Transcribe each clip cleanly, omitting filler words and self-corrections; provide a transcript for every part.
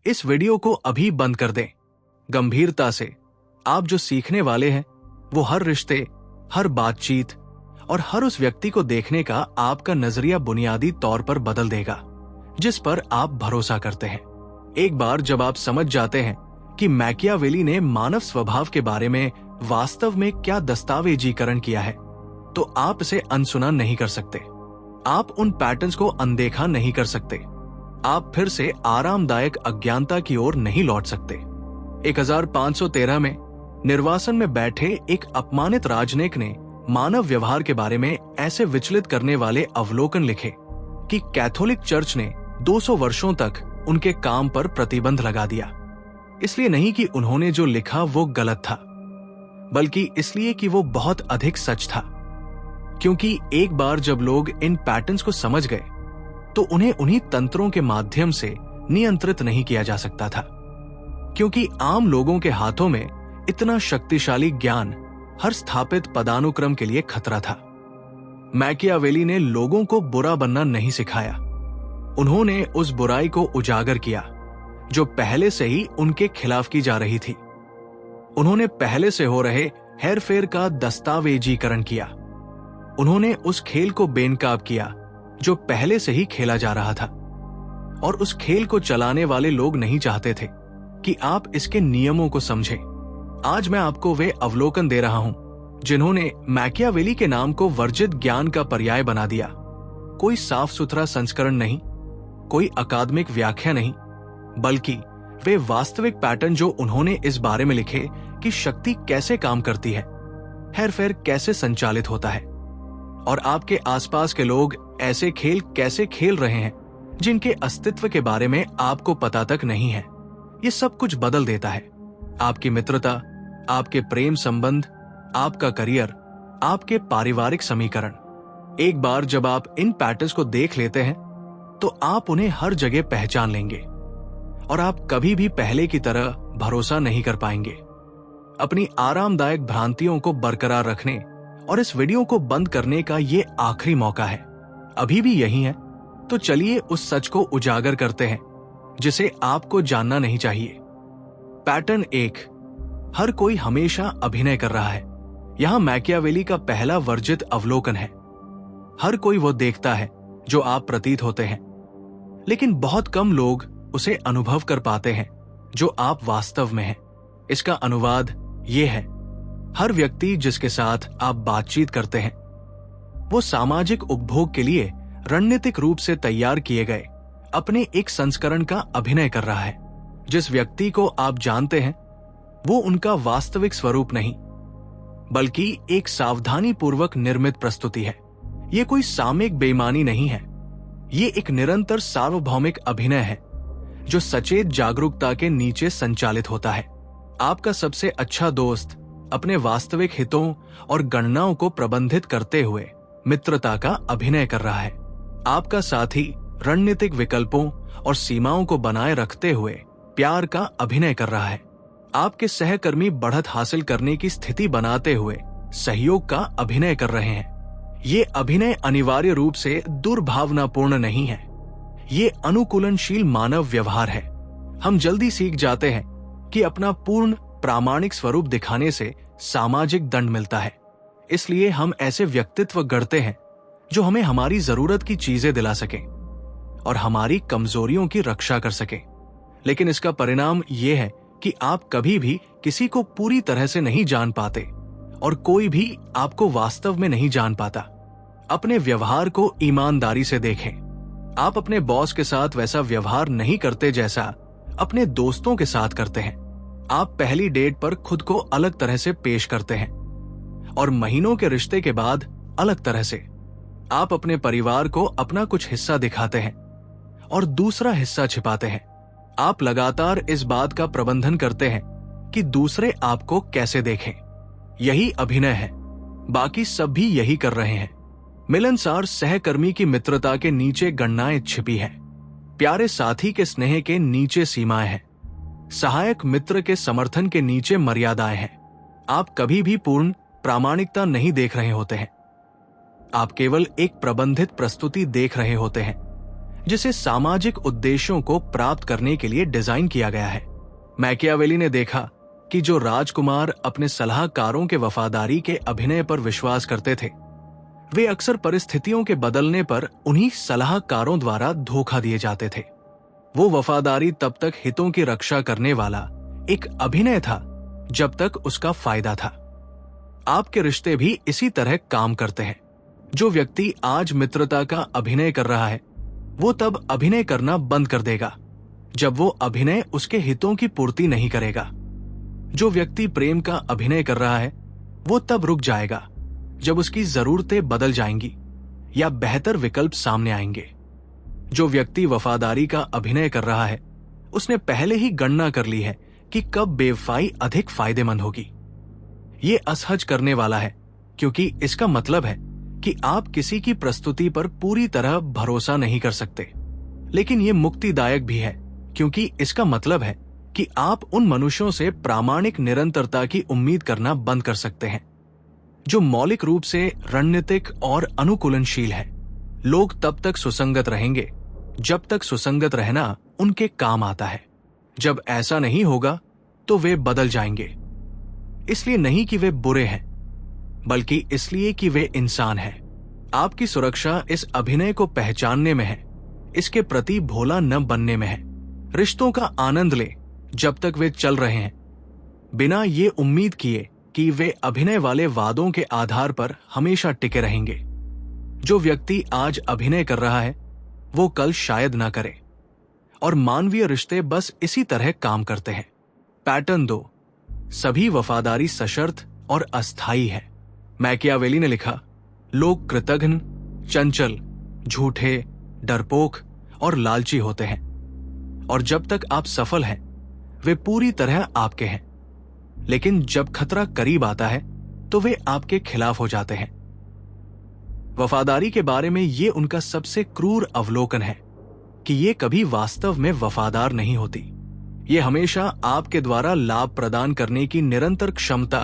इस वीडियो को अभी बंद कर दें। गंभीरता से आप जो सीखने वाले हैं वो हर रिश्ते, हर बातचीत और हर उस व्यक्ति को देखने का आपका नजरिया बुनियादी तौर पर बदल देगा जिस पर आप भरोसा करते हैं। एक बार जब आप समझ जाते हैं कि मैकियावेली ने मानव स्वभाव के बारे में वास्तव में क्या दस्तावेजीकरण किया है, तो आप इसे अनसुना नहीं कर सकते। आप उन पैटर्न्स को अनदेखा नहीं कर सकते। आप फिर से आरामदायक अज्ञानता की ओर नहीं लौट सकते। 1513 में निर्वासन में बैठे एक अपमानित राजनयिक ने मानव व्यवहार के बारे में ऐसे विचलित करने वाले अवलोकन लिखे कि कैथोलिक चर्च ने 200 वर्षों तक उनके काम पर प्रतिबंध लगा दिया। इसलिए नहीं कि उन्होंने जो लिखा वो गलत था, बल्कि इसलिए कि वो बहुत अधिक सच था। क्योंकि एक बार जब लोग इन पैटर्न्स को समझ गए तो उन्हें उन्हीं तंत्रों के माध्यम से नियंत्रित नहीं किया जा सकता था। क्योंकि आम लोगों के हाथों में इतना शक्तिशाली ज्ञान हर स्थापित पदानुक्रम के लिए खतरा था। मैकियावेली ने लोगों को बुरा बनना नहीं सिखाया। उन्होंने उस बुराई को उजागर किया जो पहले से ही उनके खिलाफ की जा रही थी। उन्होंने पहले से हो रहे हेरफेर का दस्तावेजीकरण किया। उन्होंने उस खेल को बेनकाब किया जो पहले से ही खेला जा रहा था, और उस खेल को चलाने वाले लोग नहीं चाहते थे कि आप इसके नियमों को समझें। आज मैं आपको वे अवलोकन दे रहा हूं जिन्होंने मैकियावेली के नाम को वर्जित ज्ञान का पर्याय बना दिया। कोई साफ सुथरा संस्करण नहीं, कोई अकादमिक व्याख्या नहीं, बल्कि वे वास्तविक पैटर्न जो उन्होंने इस बारे में लिखे कि शक्ति कैसे काम करती है, हेरफेर कैसे संचालित होता है, और आपके आसपास के लोग ऐसे खेल कैसे खेल रहे हैं जिनके अस्तित्व के बारे में आपको पता तक नहीं है। ये सब कुछ बदल देता है। आपकी मित्रता, आपके प्रेम संबंध, आपका करियर, आपके पारिवारिक समीकरण। एक बार जब आप इन पैटर्न्स को देख लेते हैं तो आप उन्हें हर जगह पहचान लेंगे और आप कभी भी पहले की तरह भरोसा नहीं कर पाएंगे। अपनी आरामदायक भ्रांतियों को बरकरार रखने और इस वीडियो को बंद करने का ये आखिरी मौका है। अभी भी यही है तो चलिए उस सच को उजागर करते हैं जिसे आपको जानना नहीं चाहिए। पैटर्न 1, हर कोई हमेशा अभिनय कर रहा है। यहां मैकियावेली का पहला वर्जित अवलोकन है। हर कोई वो देखता है जो आप प्रतीत होते हैं, लेकिन बहुत कम लोग उसे अनुभव कर पाते हैं जो आप वास्तव में हैं। इसका अनुवाद ये है, हर व्यक्ति जिसके साथ आप बातचीत करते हैं वो सामाजिक उपभोग के लिए रणनीतिक रूप से तैयार किए गए अपने एक संस्करण का अभिनय कर रहा है। जिस व्यक्ति को आप जानते हैं वो उनका वास्तविक स्वरूप नहीं, बल्कि एक सावधानी पूर्वक निर्मित प्रस्तुति है। ये कोई सामयिक बेईमानी नहीं है, ये एक निरंतर सार्वभौमिक अभिनय है जो सचेत जागरूकता के नीचे संचालित होता है। आपका सबसे अच्छा दोस्त अपने वास्तविक हितों और गणनाओं को प्रबंधित करते हुए मित्रता का अभिनय कर रहा है। आपका साथी रणनीतिक विकल्पों और सीमाओं को बनाए रखते हुए प्यार का अभिनय कर रहा है। आपके सहकर्मी बढ़त हासिल करने की स्थिति बनाते हुए सहयोग का अभिनय कर रहे हैं। ये अभिनय अनिवार्य रूप से दुर्भावनापूर्ण नहीं है, ये अनुकूलनशील मानव व्यवहार है। हम जल्दी सीख जाते हैं कि अपना पूर्ण प्रामाणिक स्वरूप दिखाने से सामाजिक दंड मिलता है, इसलिए हम ऐसे व्यक्तित्व गढ़ते हैं जो हमें हमारी जरूरत की चीजें दिला सकें और हमारी कमजोरियों की रक्षा कर सकें। लेकिन इसका परिणाम यह है कि आप कभी भी किसी को पूरी तरह से नहीं जान पाते और कोई भी आपको वास्तव में नहीं जान पाता। अपने व्यवहार को ईमानदारी से देखें। आप अपने बॉस के साथ वैसा व्यवहार नहीं करते जैसा अपने दोस्तों के साथ करते हैं। आप पहली डेट पर खुद को अलग तरह से पेश करते हैं और महीनों के रिश्ते के बाद अलग तरह से। आप अपने परिवार को अपना कुछ हिस्सा दिखाते हैं और दूसरा हिस्सा छिपाते हैं। आप लगातार इस बात का प्रबंधन करते हैं कि दूसरे आपको कैसे देखें। यही अभिनय है, बाकी सब भी यही कर रहे हैं। मिलनसार सहकर्मी की मित्रता के नीचे गणनाएं छिपी हैं, प्यारे साथी के स्नेह के नीचे सीमाएं हैं, सहायक मित्र के समर्थन के नीचे मर्यादाएं हैं। आप कभी भी पूर्ण प्रामाणिकता नहीं देख रहे होते हैं, आप केवल एक प्रबंधित प्रस्तुति देख रहे होते हैं जिसे सामाजिक उद्देश्यों को प्राप्त करने के लिए डिजाइन किया गया है। मैकियावेली ने देखा कि जो राजकुमार अपने सलाहकारों के वफादारी के अभिनय पर विश्वास करते थे, वे अक्सर परिस्थितियों के बदलने पर उन्हीं सलाहकारों द्वारा धोखा दिए जाते थे। वो वफादारी तब तक हितों की रक्षा करने वाला एक अभिनय था जब तक उसका फायदा था। आपके रिश्ते भी इसी तरह काम करते हैं। जो व्यक्ति आज मित्रता का अभिनय कर रहा है, वो तब अभिनय करना बंद कर देगा जब वो अभिनय उसके हितों की पूर्ति नहीं करेगा। जो व्यक्ति प्रेम का अभिनय कर रहा है, वो तब रुक जाएगा जब उसकी जरूरतें बदल जाएंगी या बेहतर विकल्प सामने आएंगे। जो व्यक्ति वफादारी का अभिनय कर रहा है, उसने पहले ही गणना कर ली है कि कब बेवफाई अधिक फायदेमंद होगी। ये असहज करने वाला है, क्योंकि इसका मतलब है कि आप किसी की प्रस्तुति पर पूरी तरह भरोसा नहीं कर सकते। लेकिन ये मुक्तिदायक भी है, क्योंकि इसका मतलब है कि आप उन मनुष्यों से प्रामाणिक निरंतरता की उम्मीद करना बंद कर सकते हैं जो मौलिक रूप से रणनीतिक और अनुकूलनशील है। लोग तब तक सुसंगत रहेंगे जब तक सुसंगत रहना उनके काम आता है। जब ऐसा नहीं होगा तो वे बदल जाएंगे। इसलिए नहीं कि वे बुरे हैं, बल्कि इसलिए कि वे इंसान हैं। आपकी सुरक्षा इस अभिनय को पहचानने में है, इसके प्रति भोला न बनने में है। रिश्तों का आनंद ले जब तक वे चल रहे हैं, बिना ये उम्मीद किए कि वे अभिनय वाले वादों के आधार पर हमेशा टिके रहेंगे। जो व्यक्ति आज अभिनय कर रहा है, वो कल शायद ना करे। और मानवीय रिश्ते बस इसी तरह काम करते हैं। पैटर्न 2, सभी वफादारी सशर्त और अस्थायी है। मैकियावेली ने लिखा, लोग कृतघ्न, चंचल, झूठे, डरपोक और लालची होते हैं, और जब तक आप सफल हैं, वे पूरी तरह आपके हैं। लेकिन जब खतरा करीब आता है तो वे आपके खिलाफ हो जाते हैं। वफादारी के बारे में ये उनका सबसे क्रूर अवलोकन है कि ये कभी वास्तव में वफादार नहीं होती। ये हमेशा आपके द्वारा लाभ प्रदान करने की निरंतर क्षमता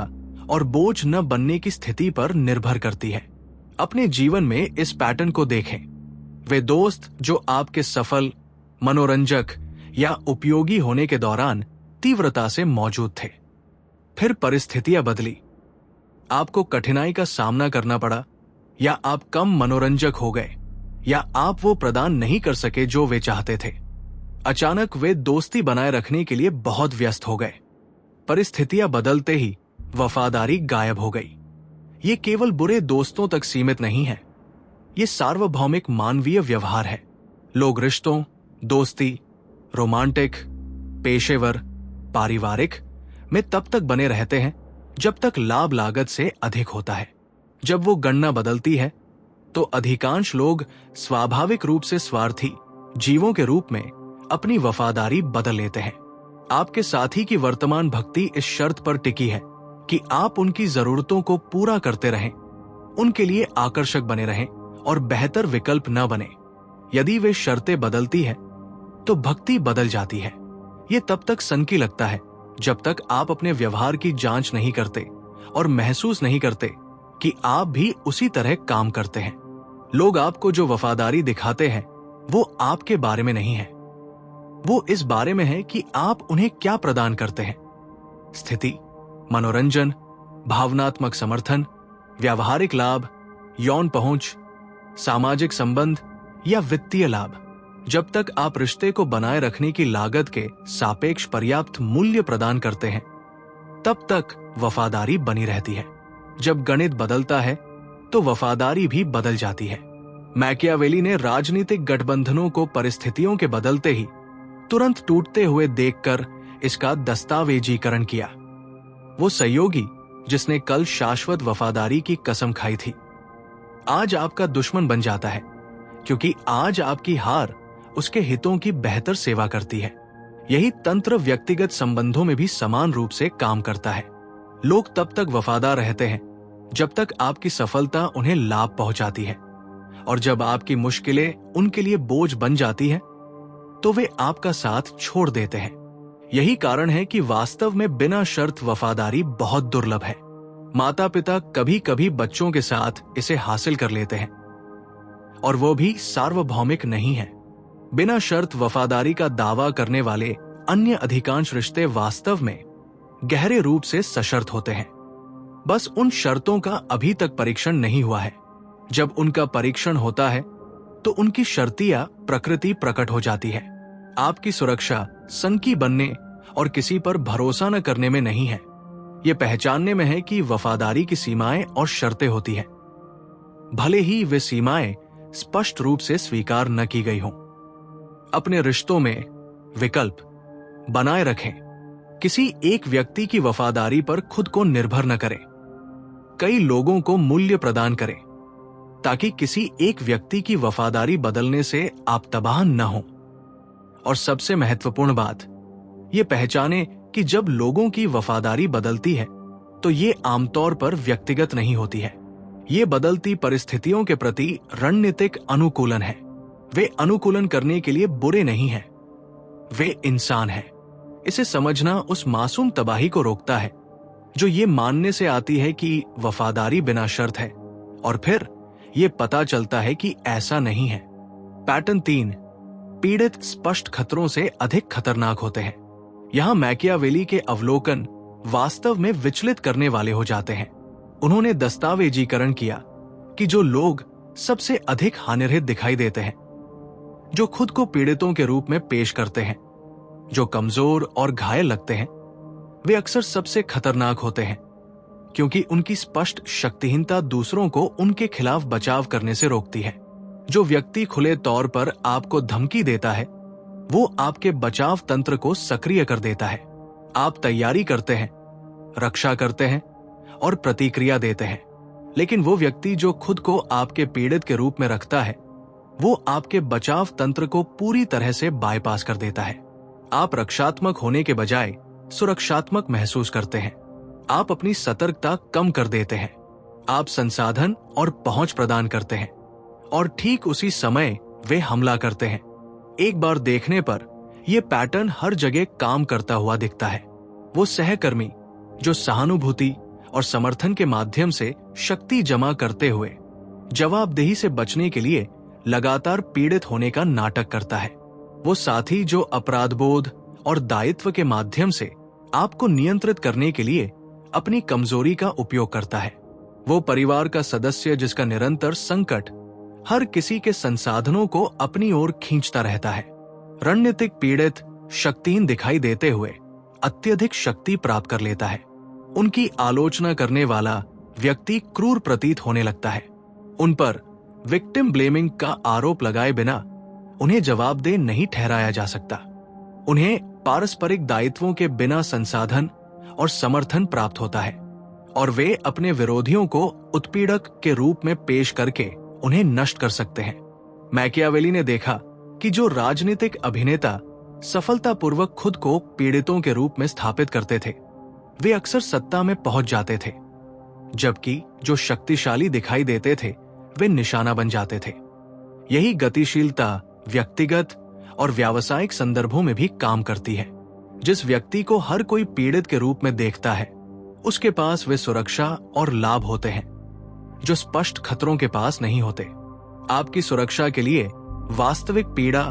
और बोझ न बनने की स्थिति पर निर्भर करती है। अपने जीवन में इस पैटर्न को देखें। वे दोस्त जो आपके सफल, मनोरंजक या उपयोगी होने के दौरान तीव्रता से मौजूद थे, फिर परिस्थितियां बदली, आपको कठिनाई का सामना करना पड़ा, या आप कम मनोरंजक हो गए, या आप वो प्रदान नहीं कर सके जो वे चाहते थे। अचानक वे दोस्ती बनाए रखने के लिए बहुत व्यस्त हो गए। परिस्थितियां बदलते ही वफादारी गायब हो गई। ये केवल बुरे दोस्तों तक सीमित नहीं है, ये सार्वभौमिक मानवीय व्यवहार है। लोग रिश्तों, दोस्ती, रोमांटिक, पेशेवर, पारिवारिक में तब तक बने रहते हैं जब तक लाभ लागत से अधिक होता है। जब वो गणना बदलती है तो अधिकांश लोग स्वाभाविक रूप से स्वार्थी जीवों के रूप में अपनी वफादारी बदल लेते हैं। आपके साथी की वर्तमान भक्ति इस शर्त पर टिकी है कि आप उनकी जरूरतों को पूरा करते रहें, उनके लिए आकर्षक बने रहें और बेहतर विकल्प न बने। यदि वे शर्तें बदलती है तो भक्ति बदल जाती है। ये तब तक सनकी लगता है जब तक आप अपने व्यवहार की जांच नहीं करते और महसूस नहीं करते कि आप भी उसी तरह काम करते हैं। लोग आपको जो वफादारी दिखाते हैं वो आपके बारे में नहीं है, वो इस बारे में है कि आप उन्हें क्या प्रदान करते हैं। स्थिति, मनोरंजन, भावनात्मक समर्थन, व्यावहारिक लाभ, यौन पहुंच, सामाजिक संबंध या वित्तीय लाभ। जब तक आप रिश्ते को बनाए रखने की लागत के सापेक्ष पर्याप्त मूल्य प्रदान करते हैं, तब तक वफादारी बनी रहती है। जब गणित बदलता है तो वफादारी भी बदल जाती है। मैकियावेली ने राजनीतिक गठबंधनों को परिस्थितियों के बदलते ही तुरंत टूटते हुए देखकर इसका दस्तावेजीकरण किया। वो सहयोगी जिसने कल शाश्वत वफादारी की कसम खाई थी, आज आपका दुश्मन बन जाता है, क्योंकि आज आपकी हार उसके हितों की बेहतर सेवा करती है। यही तंत्र व्यक्तिगत संबंधों में भी समान रूप से काम करता है। लोग तब तक वफादार रहते हैं जब तक आपकी सफलता उन्हें लाभ पहुंचाती है, और जब आपकी मुश्किलें उनके लिए बोझ बन जाती हैं, तो वे आपका साथ छोड़ देते हैं। यही कारण है कि वास्तव में बिना शर्त वफादारी बहुत दुर्लभ है। माता पिता कभी कभी बच्चों के साथ इसे हासिल कर लेते हैं, और वो भी सार्वभौमिक नहीं है। बिना शर्त वफादारी का दावा करने वाले अन्य अधिकांश रिश्ते वास्तव में गहरे रूप से सशर्त होते हैं। बस उन शर्तों का अभी तक परीक्षण नहीं हुआ है। जब उनका परीक्षण होता है तो उनकी शर्तिया प्रकृति प्रकट हो जाती है। आपकी सुरक्षा सनकी बनने और किसी पर भरोसा न करने में नहीं है, यह पहचानने में है कि वफादारी की सीमाएं और शर्तें होती हैं, भले ही वे सीमाएं स्पष्ट रूप से स्वीकार न की गई हों। अपने रिश्तों में विकल्प बनाए रखें। किसी एक व्यक्ति की वफादारी पर खुद को निर्भर न करें। कई लोगों को मूल्य प्रदान करें ताकि किसी एक व्यक्ति की वफादारी बदलने से आप तबाह न हो। और सबसे महत्वपूर्ण बात, ये पहचानें कि जब लोगों की वफादारी बदलती है तो ये आमतौर पर व्यक्तिगत नहीं होती है। ये बदलती परिस्थितियों के प्रति रणनीतिक अनुकूलन है। वे अनुकूलन करने के लिए बुरे नहीं हैं, वे इंसान हैं। इसे समझना उस मासूम तबाही को रोकता है जो ये मानने से आती है कि वफादारी बिना शर्त है, और फिर ये पता चलता है कि ऐसा नहीं है। पैटर्न 3, पीड़ित स्पष्ट खतरों से अधिक खतरनाक होते हैं। यहां मैकियावेली के अवलोकन वास्तव में विचलित करने वाले हो जाते हैं। उन्होंने दस्तावेजीकरण किया कि जो लोग सबसे अधिक हानिरहित दिखाई देते हैं, जो खुद को पीड़ितों के रूप में पेश करते हैं, जो कमजोर और घायल लगते हैं, वे अक्सर सबसे खतरनाक होते हैं, क्योंकि उनकी स्पष्ट शक्तिहीनता दूसरों को उनके खिलाफ बचाव करने से रोकती है। जो व्यक्ति खुले तौर पर आपको धमकी देता है, वो आपके बचाव तंत्र को सक्रिय कर देता है। आप तैयारी करते हैं, रक्षा करते हैं और प्रतिक्रिया देते हैं, लेकिन वो व्यक्ति जो खुद को आपके पीड़ित के रूप में रखता है, वो आपके बचाव तंत्र को पूरी तरह से बाईपास कर देता है। आप रक्षात्मक होने के बजाय सुरक्षात्मक महसूस करते हैं। आप अपनी सतर्कता कम कर देते हैं। आप संसाधन और पहुंच प्रदान करते हैं, और ठीक उसी समय वे हमला करते हैं। एक बार देखने पर यह पैटर्न हर जगह काम करता हुआ दिखता है। वो सहकर्मी जो सहानुभूति और समर्थन के माध्यम से शक्ति जमा करते हुए जवाबदेही से बचने के लिए लगातार पीड़ित होने का नाटक करता है। वो साथी जो अपराधबोध और दायित्व के माध्यम से आपको नियंत्रित करने के लिए अपनी कमजोरी का उपयोग करता है। वो परिवार का सदस्य जिसका निरंतर संकट हर किसी के संसाधनों को अपनी ओर खींचता रहता है। रणनीतिक पीड़ित शक्तिहीन दिखाई देते हुए अत्यधिक शक्ति प्राप्त कर लेता है। उनकी आलोचना करने वाला व्यक्ति क्रूर प्रतीत होने लगता है। उन पर विक्टिम ब्लेमिंग का आरोप लगाए बिना उन्हें जवाबदेह नहीं ठहराया जा सकता। उन्हें पारस्परिक दायित्वों के बिना संसाधन और समर्थन प्राप्त होता है, और वे अपने विरोधियों को उत्पीड़क के रूप में पेश करके उन्हें नष्ट कर सकते हैं। मैकियावेली ने देखा कि जो राजनीतिक अभिनेता सफलतापूर्वक खुद को पीड़ितों के रूप में स्थापित करते थे, वे अक्सर सत्ता में पहुंच जाते थे, जबकि जो शक्तिशाली दिखाई देते थे वे निशाना बन जाते थे। यही गतिशीलता व्यक्तिगत और व्यावसायिक संदर्भों में भी काम करती है। जिस व्यक्ति को हर कोई पीड़ित के रूप में देखता है, उसके पास वे सुरक्षा और लाभ होते हैं जो स्पष्ट खतरों के पास नहीं होते। आपकी सुरक्षा के लिए वास्तविक पीड़ा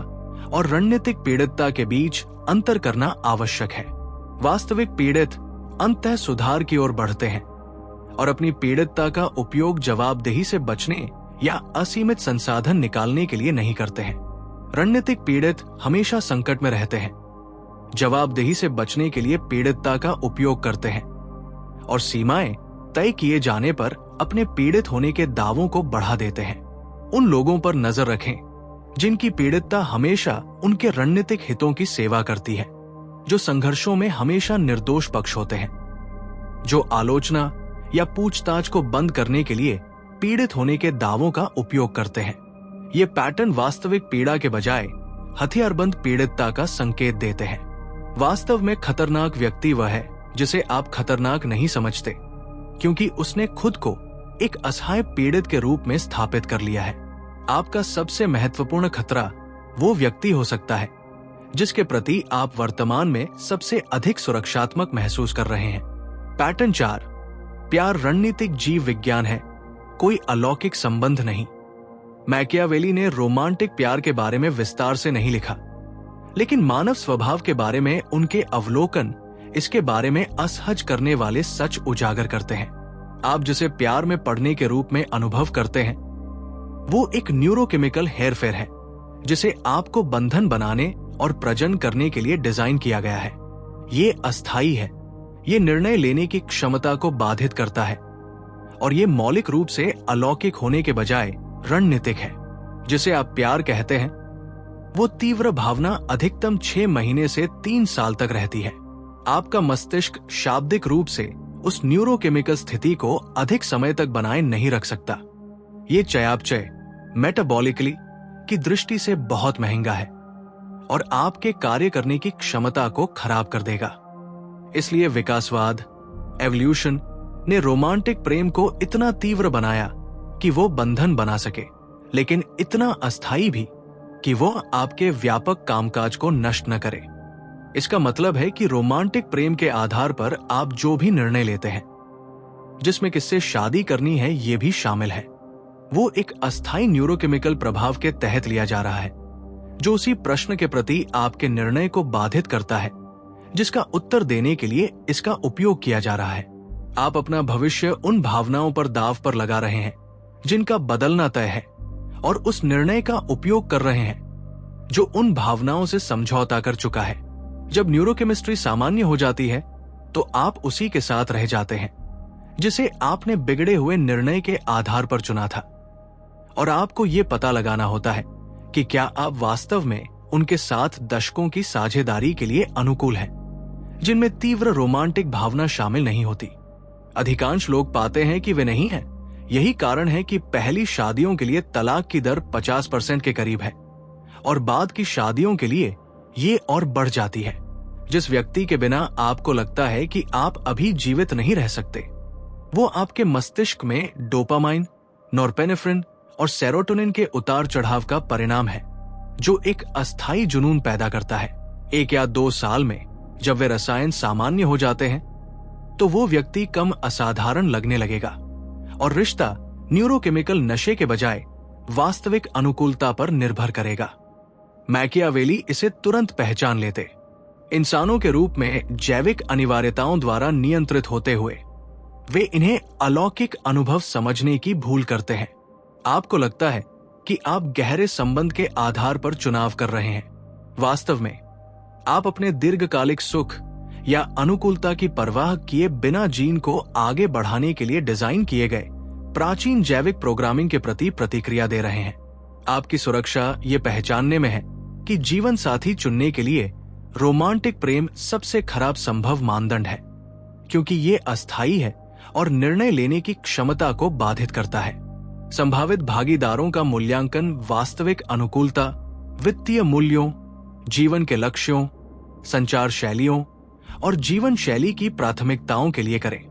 और रणनीतिक पीड़ितता के बीच अंतर करना आवश्यक है। वास्तविक पीड़ित अंततः सुधार की ओर बढ़ते हैं और अपनी पीड़ितता का उपयोग जवाबदेही से बचने या असीमित संसाधन निकालने के लिए नहीं करते हैं। रणनीतिक पीड़ित हमेशा संकट में रहते हैं, जवाबदेही से बचने के लिए पीड़ितता का उपयोग करते हैं और सीमाएं तय किए जाने पर अपने पीड़ित होने के दावों को बढ़ा देते हैं। उन लोगों पर नजर रखें जिनकी पीड़ितता हमेशा उनके रणनीतिक हितों की सेवा करती है, जो संघर्षों में हमेशा निर्दोष पक्ष होते हैं, जो आलोचना या पूछताछ को बंद करने के लिए पीड़ित होने के दावों का उपयोग करते हैं। ये पैटर्न वास्तविक पीड़ा के बजाय हथियारबंद पीड़ितता का संकेत देते हैं। वास्तव में खतरनाक व्यक्ति वह है जिसे आप खतरनाक नहीं समझते, क्योंकि उसने खुद को एक असहाय पीड़ित के रूप में स्थापित कर लिया है। आपका सबसे महत्वपूर्ण खतरा वो व्यक्ति हो सकता है जिसके प्रति आप वर्तमान में सबसे अधिक सुरक्षात्मक महसूस कर रहे हैं। पैटर्न 4, प्यार रणनीतिक जीव विज्ञान है, कोई अलौकिक संबंध नहीं। मैकियावेली ने रोमांटिक प्यार के बारे में विस्तार से नहीं लिखा, लेकिन मानव स्वभाव के बारे में उनके अवलोकन इसके बारे में असहज करने वाले सच उजागर करते हैं। आप जिसे प्यार में पड़ने के रूप में अनुभव करते हैं, वो एक न्यूरोकेमिकल हेरफेर है जिसे आपको बंधन बनाने और प्रजनन करने के लिए डिजाइन किया गया है। ये अस्थायी है, ये निर्णय लेने की क्षमता को बाधित करता है, और ये मौलिक रूप से अलौकिक होने के बजाय रणनीतिक है। जिसे आप प्यार कहते हैं, वो तीव्र भावना अधिकतम 6 महीने से 3 साल तक रहती है। आपका मस्तिष्क शाब्दिक रूप से उस न्यूरोकेमिकल स्थिति को अधिक समय तक बनाए नहीं रख सकता। ये चयापचय मेटाबॉलिकली की दृष्टि से बहुत महंगा है और आपके कार्य करने की क्षमता को खराब कर देगा। इसलिए विकासवाद, एवोल्यूशन ने रोमांटिक प्रेम को इतना तीव्र बनाया कि वो बंधन बना सके, लेकिन इतना अस्थायी भी कि वो आपके व्यापक कामकाज को नष्ट न करे। इसका मतलब है कि रोमांटिक प्रेम के आधार पर आप जो भी निर्णय लेते हैं, जिसमें किससे शादी करनी है ये भी शामिल है, वो एक अस्थायी न्यूरोकेमिकल प्रभाव के तहत लिया जा रहा है, जो उसी प्रश्न के प्रति आपके निर्णय को बाधित करता है जिसका उत्तर देने के लिए इसका उपयोग किया जा रहा है। आप अपना भविष्य उन भावनाओं पर दांव पर लगा रहे हैं जिनका बदलना तय है, और उस निर्णय का उपयोग कर रहे हैं जो उन भावनाओं से समझौता कर चुका है। जब न्यूरोकेमिस्ट्री सामान्य हो जाती है तो आप उसी के साथ रह जाते हैं जिसे आपने बिगड़े हुए निर्णय के आधार पर चुना था, और आपको ये पता लगाना होता है कि क्या आप वास्तव में उनके साथ दशकों की साझेदारी के लिए अनुकूल हैं, जिनमें तीव्र रोमांटिक भावना शामिल नहीं होती। अधिकांश लोग पाते हैं कि वे नहीं हैं। यही कारण है कि पहली शादियों के लिए तलाक की दर 50% के करीब है, और बाद की शादियों के लिए ये और बढ़ जाती है। जिस व्यक्ति के बिना आपको लगता है कि आप अभी जीवित नहीं रह सकते, वो आपके मस्तिष्क में डोपामाइन, नॉरपेनेफ्रिन और सेरोटोनिन के उतार चढ़ाव का परिणाम है, जो एक अस्थायी जुनून पैदा करता है। 1 या 2 साल में जब वे रसायन सामान्य हो जाते हैं तो वो व्यक्ति कम असाधारण लगने लगेगा, और रिश्ता न्यूरोकेमिकल नशे के बजाय वास्तविक अनुकूलता पर निर्भर करेगा। मैकियावेली इसे तुरंत पहचान लेते। इंसानों के रूप में जैविक अनिवार्यताओं द्वारा नियंत्रित होते हुए वे इन्हें अलौकिक अनुभव समझने की भूल करते हैं। आपको लगता है कि आप गहरे संबंध के आधार पर चुनाव कर रहे हैं। वास्तव में आप अपने दीर्घकालिक सुख या अनुकूलता की परवाह किए बिना जीन को आगे बढ़ाने के लिए डिजाइन किए गए प्राचीन जैविक प्रोग्रामिंग के प्रति प्रतिक्रिया दे रहे हैं। आपकी सुरक्षा ये पहचानने में है कि जीवन साथी चुनने के लिए रोमांटिक प्रेम सबसे खराब संभव मानदंड है, क्योंकि ये अस्थायी है और निर्णय लेने की क्षमता को बाधित करता है। संभावित भागीदारों का मूल्यांकन वास्तविक अनुकूलता, वित्तीय मूल्यों, जीवन के लक्ष्यों, संचार शैलियों और जीवन शैली की प्राथमिकताओं के लिए करें,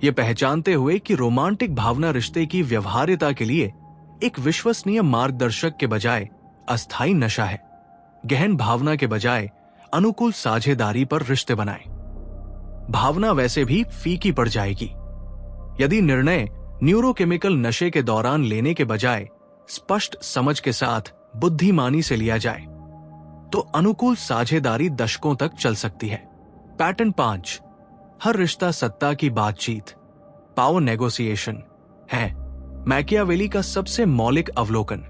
ये पहचानते हुए कि रोमांटिक भावना रिश्ते की व्यवहार्यता के लिए एक विश्वसनीय मार्गदर्शक के बजाय अस्थायी नशा है। गहन भावना के बजाय अनुकूल साझेदारी पर रिश्ते बनाएं। भावना वैसे भी फीकी पड़ जाएगी। यदि निर्णय न्यूरोकेमिकल नशे के दौरान लेने के बजाय स्पष्ट समझ के साथ बुद्धिमानी से लिया जाए तो अनुकूल साझेदारी दशकों तक चल सकती है। पैटर्न 5, हर रिश्ता सत्ता की बातचीत, पावर नेगोशिएशन है मैकियावेली का सबसे मौलिक अवलोकन।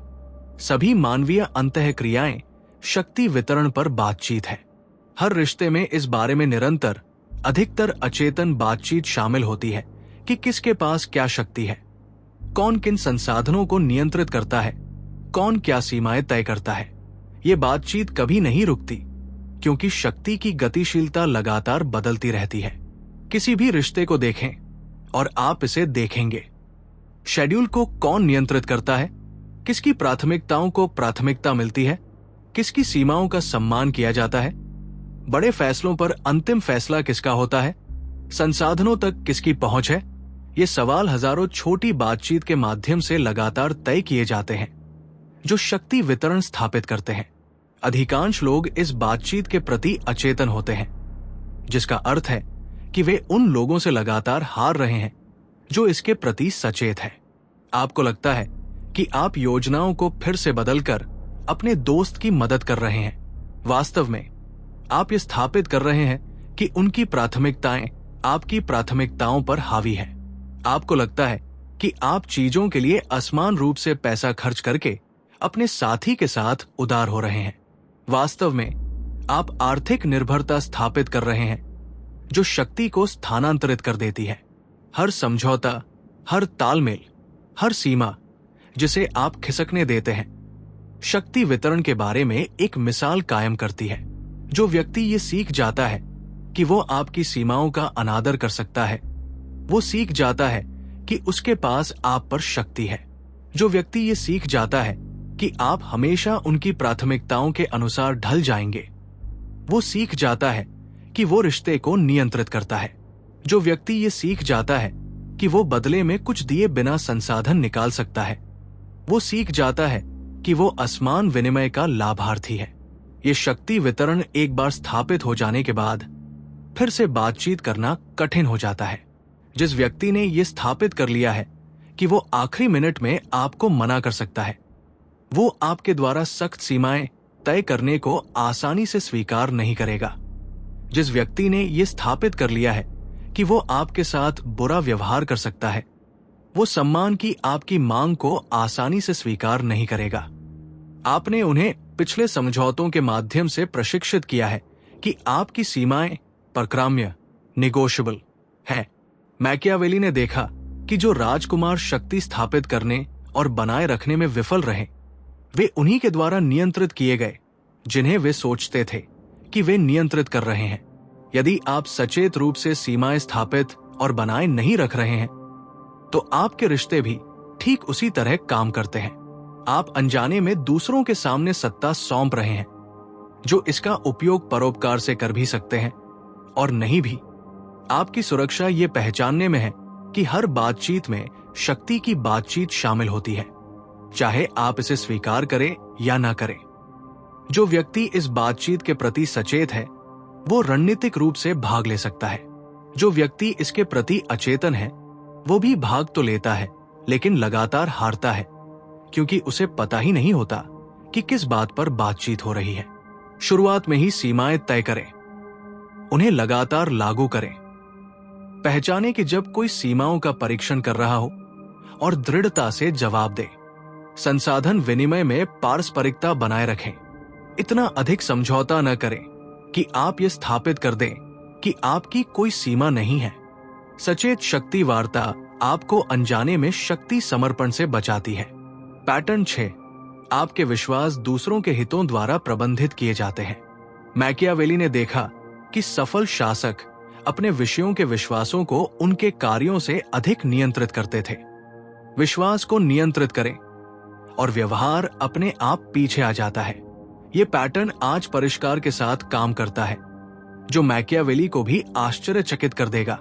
सभी मानवीय अंतःक्रियाएं शक्ति वितरण पर बातचीत है। हर रिश्ते में इस बारे में निरंतर, अधिकतर अचेतन बातचीत शामिल होती है कि किसके पास क्या शक्ति है, कौन किन संसाधनों को नियंत्रित करता है, कौन क्या सीमाएं तय करता है। ये बातचीत कभी नहीं रुकती, क्योंकि शक्ति की गतिशीलता लगातार बदलती रहती है। किसी भी रिश्ते को देखें और आप इसे देखेंगे। शेड्यूल को कौन नियंत्रित करता है, किसकी प्राथमिकताओं को प्राथमिकता मिलती है, किसकी सीमाओं का सम्मान किया जाता है, बड़े फैसलों पर अंतिम फैसला किसका होता है, संसाधनों तक किसकी पहुंच है। ये सवाल हजारों छोटी बातचीत के माध्यम से लगातार तय किए जाते हैं, जो शक्ति वितरण स्थापित करते हैं। अधिकांश लोग इस बातचीत के प्रति अचेतन होते हैं, जिसका अर्थ है कि वे उन लोगों से लगातार हार रहे हैं जो इसके प्रति सचेत हैं। आपको लगता है कि आप योजनाओं को फिर से बदलकर अपने दोस्त की मदद कर रहे हैं। वास्तव में आप ये स्थापित कर रहे हैं कि उनकी प्राथमिकताएं आपकी प्राथमिकताओं पर हावी हैं। आपको लगता है कि आप चीजों के लिए असमान रूप से पैसा खर्च करके अपने साथी के साथ उदार हो रहे हैं। वास्तव में आप आर्थिक निर्भरता स्थापित कर रहे हैं जो शक्ति को स्थानांतरित कर देती है। हर समझौता, हर तालमेल, हर सीमा जिसे आप खिसकने देते हैं, शक्ति वितरण के बारे में एक मिसाल कायम करती है। जो व्यक्ति ये सीख जाता है कि वो आपकी सीमाओं का अनादर कर सकता है, वो सीख जाता है कि उसके पास आप पर शक्ति है। जो व्यक्ति ये सीख जाता है कि आप हमेशा उनकी प्राथमिकताओं के अनुसार ढल जाएंगे, वो सीख जाता है कि वो रिश्ते को नियंत्रित करता है। जो व्यक्ति ये सीख जाता है कि वो बदले में कुछ दिए बिना संसाधन निकाल सकता है, वो सीख जाता है कि वो असमान विनिमय का लाभार्थी है। ये शक्ति वितरण एक बार स्थापित हो जाने के बाद फिर से बातचीत करना कठिन हो जाता है। जिस व्यक्ति ने ये स्थापित कर लिया है कि वो आखिरी मिनट में आपको मना कर सकता है, वो आपके द्वारा सख्त सीमाएं तय करने को आसानी से स्वीकार नहीं करेगा। जिस व्यक्ति ने ये स्थापित कर लिया है कि वो आपके साथ बुरा व्यवहार कर सकता है, वो सम्मान की आपकी मांग को आसानी से स्वीकार नहीं करेगा। आपने उन्हें पिछले समझौतों के माध्यम से प्रशिक्षित किया है कि आपकी सीमाएं परक्राम्य, नेगोशिएबल हैं। मैकियावेली ने देखा कि जो राजकुमार शक्ति स्थापित करने और बनाए रखने में विफल रहे, वे उन्हीं के द्वारा नियंत्रित किए गए जिन्हें वे सोचते थे कि वे नियंत्रित कर रहे हैं। यदि आप सचेत रूप से सीमाएं स्थापित और बनाए नहीं रख रहे हैं, तो आपके रिश्ते भी ठीक उसी तरह काम करते हैं। आप अनजाने में दूसरों के सामने सत्ता सौंप रहे हैं, जो इसका उपयोग परोपकार से कर भी सकते हैं और नहीं भी। आपकी सुरक्षा ये पहचानने में है कि हर बातचीत में शक्ति की बातचीत शामिल होती है, चाहे आप इसे स्वीकार करें या ना करें। जो व्यक्ति इस बातचीत के प्रति सचेत है, वो रणनीतिक रूप से भाग ले सकता है। जो व्यक्ति इसके प्रति अचेतन है, वो भी भाग तो लेता है, लेकिन लगातार हारता है, क्योंकि उसे पता ही नहीं होता कि किस बात पर बातचीत हो रही है। शुरुआत में ही सीमाएं तय करें, उन्हें लगातार लागू करें। पहचाने कि जब कोई सीमाओं का परीक्षण कर रहा हो और दृढ़ता से जवाब दे। संसाधन विनिमय में पारस्परिकता बनाए रखें। इतना अधिक समझौता न करें कि आप ये स्थापित कर दें कि आपकी कोई सीमा नहीं है। सचेत शक्ति वार्ता आपको अनजाने में शक्ति समर्पण से बचाती है। पैटर्न 6, आपके विश्वास दूसरों के हितों द्वारा प्रबंधित किए जाते हैं। मैकियावेली ने देखा कि सफल शासक अपने विषयों के विश्वासों को उनके कार्यों से अधिक नियंत्रित करते थे। विश्वास को नियंत्रित करें और व्यवहार अपने आप पीछे आ जाता है। ये पैटर्न आज परिष्कार के साथ काम करता है, जो मैकियावेली को भी आश्चर्यचकित कर देगा,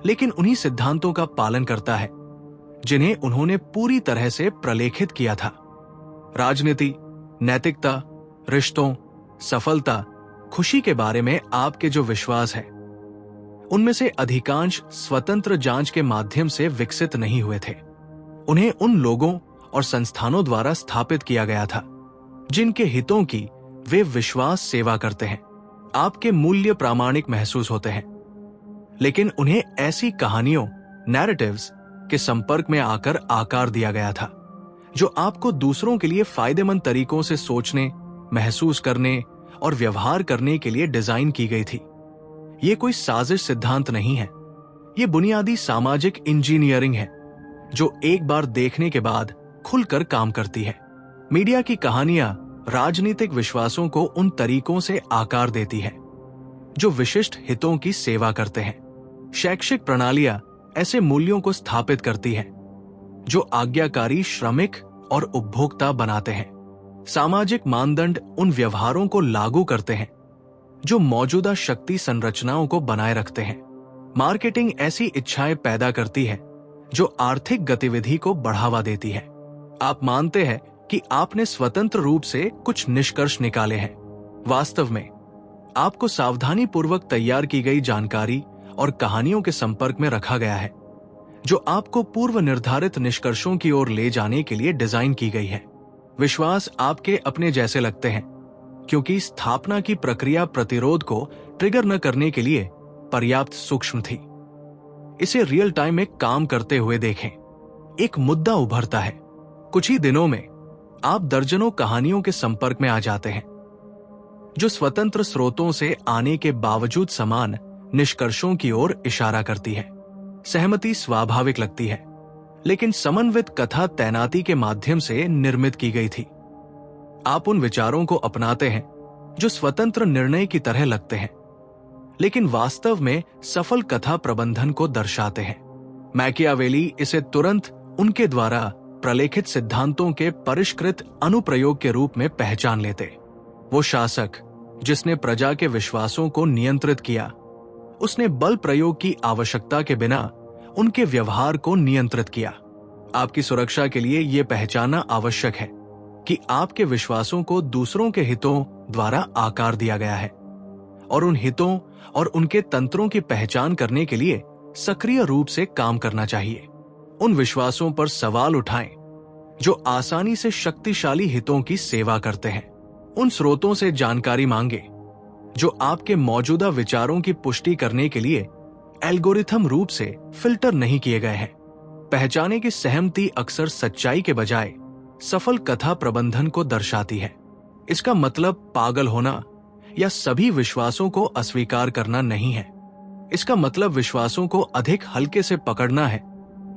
लेकिन उन्हीं सिद्धांतों का पालन करता है जिन्हें उन्होंने पूरी तरह से प्रलेखित किया था। राजनीति, नैतिकता, रिश्तों, सफलता, खुशी के बारे में आपके जो विश्वास है, उनमें से अधिकांश स्वतंत्र जांच के माध्यम से विकसित नहीं हुए थे। उन्हें उन लोगों और संस्थानों द्वारा स्थापित किया गया था जिनके हितों की वे विश्वास सेवा करते हैं। आपके मूल्य प्रामाणिक महसूस होते हैं, लेकिन उन्हें ऐसी कहानियों, नैरेटिव्स के संपर्क में आकर आकार दिया गया था जो आपको दूसरों के लिए फायदेमंद तरीकों से सोचने, महसूस करने और व्यवहार करने के लिए डिजाइन की गई थी। ये कोई साजिश सिद्धांत नहीं है, ये बुनियादी सामाजिक इंजीनियरिंग है जो एक बार देखने के बाद खुलकर काम करती है। मीडिया की कहानियां राजनीतिक विश्वासों को उन तरीकों से आकार देती है जो विशिष्ट हितों की सेवा करते हैं। शैक्षिक प्रणालियां ऐसे मूल्यों को स्थापित करती हैं जो आज्ञाकारी, श्रमिक और उपभोक्ता बनाते हैं। सामाजिक मानदंड उन व्यवहारों को लागू करते हैं जो मौजूदा शक्ति संरचनाओं को बनाए रखते हैं। मार्केटिंग ऐसी इच्छाएं पैदा करती है जो आर्थिक गतिविधि को बढ़ावा देती है। आप मानते हैं कि आपने स्वतंत्र रूप से कुछ निष्कर्ष निकाले हैं। वास्तव में आपको सावधानी पूर्वक तैयार की गई जानकारी और कहानियों के संपर्क में रखा गया है जो आपको पूर्व निर्धारित निष्कर्षों की ओर ले जाने के लिए डिजाइन की गई है। विश्वास आपके अपने जैसे लगते हैं क्योंकि स्थापना की प्रक्रिया प्रतिरोध को ट्रिगर न करने के लिए पर्याप्त सूक्ष्म थी। इसे रियल टाइम में काम करते हुए देखें। एक मुद्दा उभरता है। कुछ ही दिनों में आप दर्जनों कहानियों के संपर्क में आ जाते हैं जो स्वतंत्र स्रोतों से आने के बावजूद समान निष्कर्षों की ओर इशारा करती है। सहमति स्वाभाविक लगती है, लेकिन समन्वित कथा तैनाती के माध्यम से निर्मित की गई थी। आप उन विचारों को अपनाते हैं जो स्वतंत्र निर्णय की तरह लगते हैं, लेकिन वास्तव में सफल कथा प्रबंधन को दर्शाते हैं। मैकियावेली इसे तुरंत उनके द्वारा प्रलेखित सिद्धांतों के परिष्कृत अनुप्रयोग के रूप में पहचान लेते। वो शासक जिसने प्रजा के विश्वासों को नियंत्रित किया, उसने बल प्रयोग की आवश्यकता के बिना उनके व्यवहार को नियंत्रित किया। आपकी सुरक्षा के लिए यह पहचानना आवश्यक है कि आपके विश्वासों को दूसरों के हितों द्वारा आकार दिया गया है और उन हितों और उनके तंत्रों की पहचान करने के लिए सक्रिय रूप से काम करना चाहिए। उन विश्वासों पर सवाल उठाएं जो आसानी से शक्तिशाली हितों की सेवा करते हैं। उन स्रोतों से जानकारी मांगे जो आपके मौजूदा विचारों की पुष्टि करने के लिए एल्गोरिथम रूप से फिल्टर नहीं किए गए हैं। पहचाने की सहमति अक्सर सच्चाई के बजाय सफल कथा प्रबंधन को दर्शाती है। इसका मतलब पागल होना या सभी विश्वासों को अस्वीकार करना नहीं है। इसका मतलब विश्वासों को अधिक हल्के से पकड़ना है।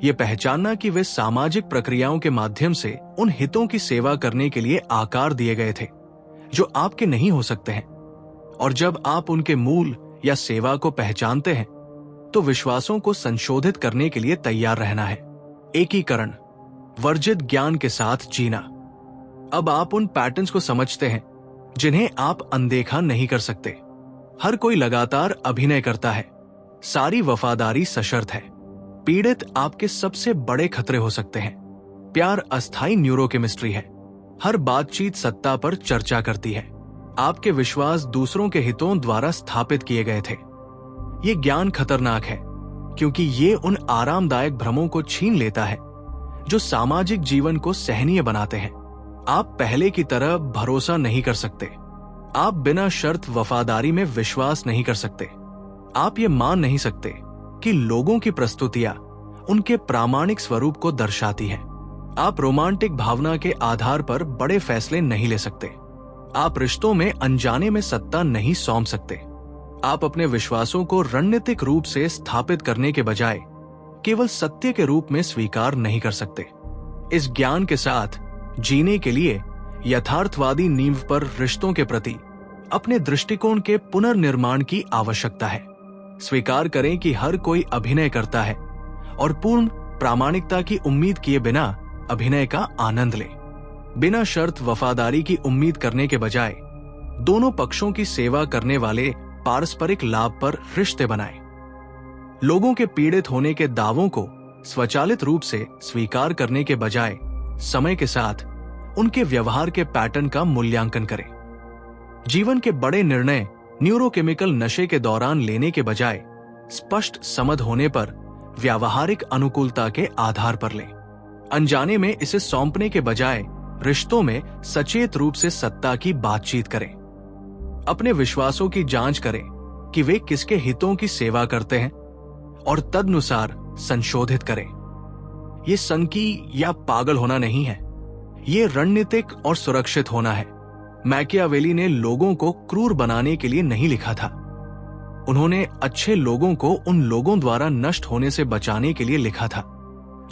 यह पहचानना कि वे सामाजिक प्रक्रियाओं के माध्यम से उन हितों की सेवा करने के लिए आकार दिए गए थे जो आपके नहीं हो सकते हैं। और जब आप उनके मूल या सेवा को पहचानते हैं तो विश्वासों को संशोधित करने के लिए तैयार रहना है। एकीकरण, वर्जित ज्ञान के साथ जीना। अब आप उन पैटर्न्स को समझते हैं जिन्हें आप अनदेखा नहीं कर सकते। हर कोई लगातार अभिनय करता है। सारी वफादारी सशर्त है। पीड़ित आपके सबसे बड़े खतरे हो सकते हैं। प्यार अस्थायी न्यूरोकेमिस्ट्री है। हर बातचीत सत्ता पर चर्चा करती है। आपके विश्वास दूसरों के हितों द्वारा स्थापित किए गए थे। ये ज्ञान खतरनाक है क्योंकि ये उन आरामदायक भ्रमों को छीन लेता है जो सामाजिक जीवन को सहनीय बनाते हैं। आप पहले की तरह भरोसा नहीं कर सकते। आप बिना शर्त वफादारी में विश्वास नहीं कर सकते। आप ये मान नहीं सकते कि लोगों की प्रस्तुतियां उनके प्रामाणिक स्वरूप को दर्शाती है। आप रोमांटिक भावना के आधार पर बड़े फैसले नहीं ले सकते। आप रिश्तों में अनजाने में सत्ता नहीं सौंप सकते। आप अपने विश्वासों को रणनीतिक रूप से स्थापित करने के बजाय केवल सत्य के रूप में स्वीकार नहीं कर सकते। इस ज्ञान के साथ जीने के लिए यथार्थवादी नींव पर रिश्तों के प्रति अपने दृष्टिकोण के पुनर्निर्माण की आवश्यकता है। स्वीकार करें कि हर कोई अभिनय करता है और पूर्ण प्रामाणिकता की उम्मीद किए बिना अभिनय का आनंद ले। बिना शर्त वफादारी की उम्मीद करने के बजाय दोनों पक्षों की सेवा करने वाले पारस्परिक लाभ पर रिश्ते बनाएं। लोगों के पीड़ित होने के दावों को स्वचालित रूप से स्वीकार करने के बजाय समय के साथ उनके व्यवहार के पैटर्न का मूल्यांकन करें। जीवन के बड़े निर्णय न्यूरोकेमिकल नशे के दौरान लेने के बजाय स्पष्ट समझ होने पर व्यावहारिक अनुकूलता के आधार पर लें। अनजाने में इसे सौंपने के बजाय रिश्तों में सचेत रूप से सत्ता की बातचीत करें। अपने विश्वासों की जांच करें कि वे किसके हितों की सेवा करते हैं और तदनुसार संशोधित करें। ये संकी या पागल होना नहीं है, ये रणनीतिक और सुरक्षित होना है। मैकियावेली ने लोगों को क्रूर बनाने के लिए नहीं लिखा था। उन्होंने अच्छे लोगों को उन लोगों द्वारा नष्ट होने से बचाने के लिए लिखा था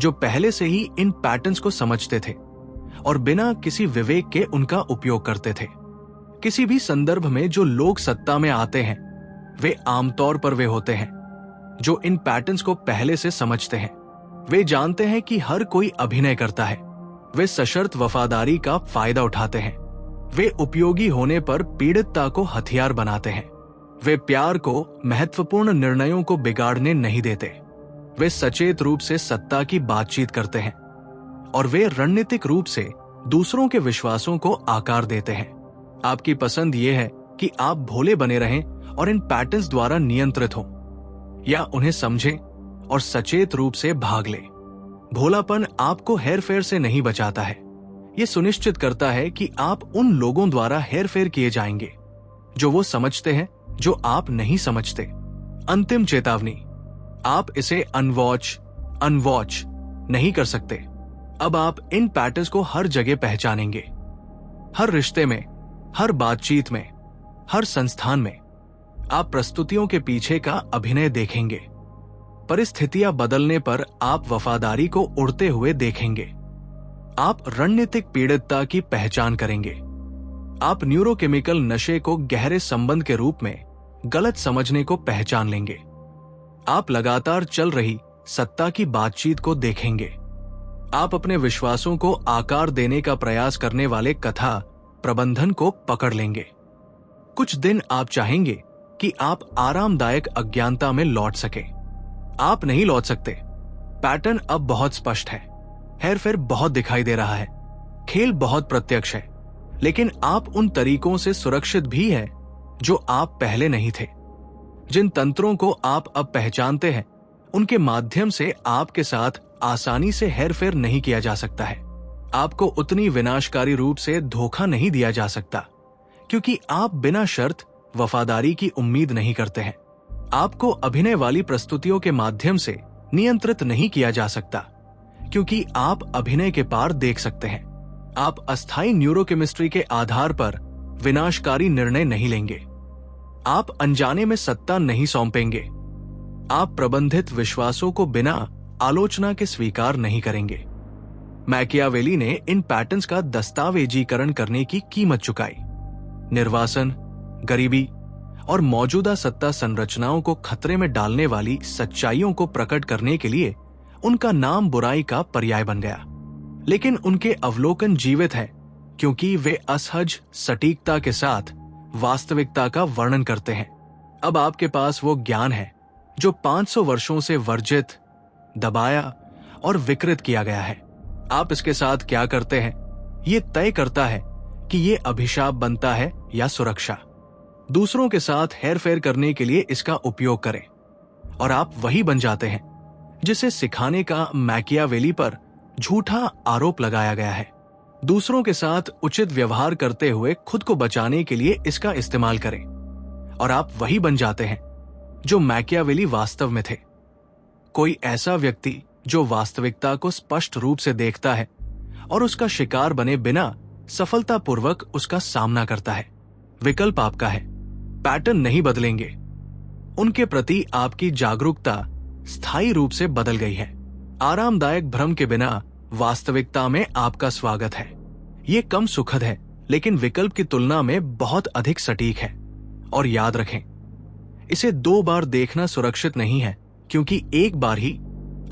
जो पहले से ही इन पैटर्न्स को समझते थे और बिना किसी विवेक के उनका उपयोग करते थे। किसी भी संदर्भ में जो लोग सत्ता में आते हैं वे आमतौर पर वे होते हैं जो इन पैटर्न्स को पहले से समझते हैं। वे जानते हैं कि हर कोई अभिनय करता है। वे सशर्त वफादारी का फायदा उठाते हैं। वे उपयोगी होने पर पीड़ितता को हथियार बनाते हैं। वे प्यार को महत्वपूर्ण निर्णयों को बिगाड़ने नहीं देते। वे सचेत रूप से सत्ता की बातचीत करते हैं और वे रणनीतिक रूप से दूसरों के विश्वासों को आकार देते हैं। आपकी पसंद यह है कि आप भोले बने रहें और इन पैटर्न्स द्वारा नियंत्रित हों, या उन्हें समझें और सचेत रूप से भाग ले। भोलापन आपको हेरफेर से नहीं बचाता है, ये सुनिश्चित करता है कि आप उन लोगों द्वारा हेरफेर किए जाएंगे जो वो समझते हैं जो आप नहीं समझते। अंतिम चेतावनी, आप इसे अनवॉच नहीं कर सकते। अब आप इन पैटर्न्स को हर जगह पहचानेंगे, हर रिश्ते में, हर बातचीत में, हर संस्थान में। आप प्रस्तुतियों के पीछे का अभिनय देखेंगे। परिस्थितियां बदलने पर आप वफादारी को उड़ते हुए देखेंगे। आप रणनीतिक पीड़ितता की पहचान करेंगे। आप न्यूरोकेमिकल नशे को गहरे संबंध के रूप में गलत समझने को पहचान लेंगे। आप लगातार चल रही सत्ता की बातचीत को देखेंगे। आप अपने विश्वासों को आकार देने का प्रयास करने वाले कथा प्रबंधन को पकड़ लेंगे। कुछ दिन आप चाहेंगे कि आप आरामदायक अज्ञानता में लौट सके। आप नहीं लौट सकते। पैटर्न अब बहुत स्पष्ट है। हेरफेर बहुत दिखाई दे रहा है। खेल बहुत प्रत्यक्ष है, लेकिन आप उन तरीकों से सुरक्षित भी हैं जो आप पहले नहीं थे। जिन तंत्रों को आप अब पहचानते हैं, उनके माध्यम से आपके साथ आसानी से हेरफेर नहीं किया जा सकता है। आपको उतनी विनाशकारी रूप से धोखा नहीं दिया जा सकता, क्योंकि आप बिना शर्त वफादारी की उम्मीद नहीं करते हैं। आपको अभिनय वाली प्रस्तुतियों के माध्यम से नियंत्रित नहीं किया जा सकता, क्योंकि आप अभिनय के पार देख सकते हैं। आप अस्थायी न्यूरोकेमिस्ट्री के आधार पर विनाशकारी निर्णय नहीं लेंगे। आप अनजाने में सत्ता नहीं सौंपेंगे। आप प्रबंधित विश्वासों को बिना आलोचना के स्वीकार नहीं करेंगे। मैकियावेली ने इन पैटर्न्स का दस्तावेजीकरण करने की कीमत चुकाई। निर्वासन, गरीबी और मौजूदा सत्ता संरचनाओं को खतरे में डालने वाली सच्चाइयों को प्रकट करने के लिए उनका नाम बुराई का पर्याय बन गया। लेकिन उनके अवलोकन जीवित है, क्योंकि वे असहज सटीकता के साथ वास्तविकता का वर्णन करते हैं। अब आपके पास वो ज्ञान है जो 500 वर्षों से वर्जित, दबाया और विकृत किया गया है। आप इसके साथ क्या करते हैं, ये तय करता है कि ये अभिशाप बनता है या सुरक्षा। दूसरों के साथ हेरफेर करने के लिए इसका उपयोग करें और आप वही बन जाते हैं जिसे सिखाने का मैकियावेली पर झूठा आरोप लगाया गया है। दूसरों के साथ उचित व्यवहार करते हुए खुद को बचाने के लिए इसका इस्तेमाल करें और आप वही बन जाते हैं जो मैकियावेली वास्तव में थे। कोई ऐसा व्यक्ति जो वास्तविकता को स्पष्ट रूप से देखता है और उसका शिकार बने बिना सफलतापूर्वक उसका सामना करता है। विकल्प आपका है। पैटर्न नहीं बदलेंगे। उनके प्रति आपकी जागरूकता स्थायी रूप से बदल गई है। आरामदायक भ्रम के बिना वास्तविकता में आपका स्वागत है। ये कम सुखद है, लेकिन विकल्प की तुलना में बहुत अधिक सटीक है। और याद रखें, इसे 2 बार देखना सुरक्षित नहीं है, क्योंकि एक बार ही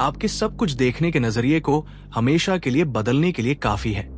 आपके सब कुछ देखने के नजरिए को हमेशा के लिए बदलने के लिए काफी है।